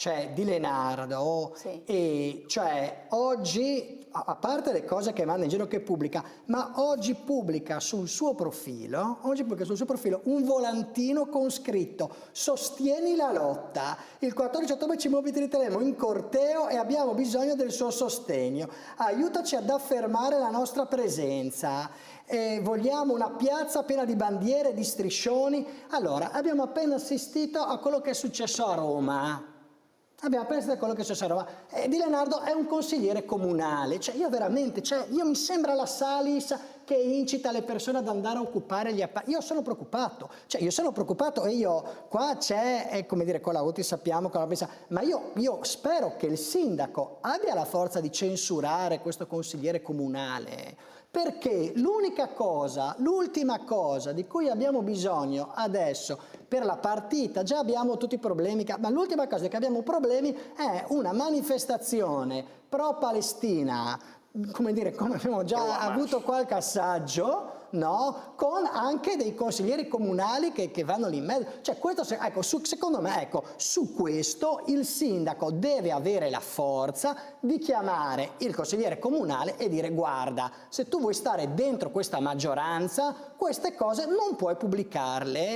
cioè di Leonardo, Sì. e cioè oggi, a parte le cose che manda in giro che pubblica, ma oggi pubblica sul suo profilo, un volantino con scritto: sostieni la lotta, il 14 ottobre ci mobiliteremo in corteo e abbiamo bisogno del suo sostegno, aiutaci ad affermare la nostra presenza. Vogliamo una piazza piena di bandiere e di striscioni. Allora, abbiamo appena assistito a quello che è successo a Roma. Abbiamo appena assistito a quello che è successo a Roma. Di Leonardo è un consigliere comunale. Cioè, io veramente, mi sembra la Salis che incita le persone ad andare a occupare gli appalti. Io sono preoccupato. E qua c'è, come dire, con la Uti sappiamo cosa pensa, ma io spero che il sindaco abbia la forza di censurare questo consigliere comunale. Perché l'ultima cosa di cui abbiamo bisogno adesso per la partita, già abbiamo tutti i problemi, ma l'ultima cosa di cui abbiamo problemi è una manifestazione pro-Palestina, come dire, come abbiamo già avuto qualche assaggio, no? Con anche dei consiglieri comunali che vanno lì in mezzo. Cioè, questo, secondo me, su questo il sindaco deve avere la forza di chiamare il consigliere comunale e dire: guarda, se tu vuoi stare dentro questa maggioranza, queste cose non puoi pubblicarle,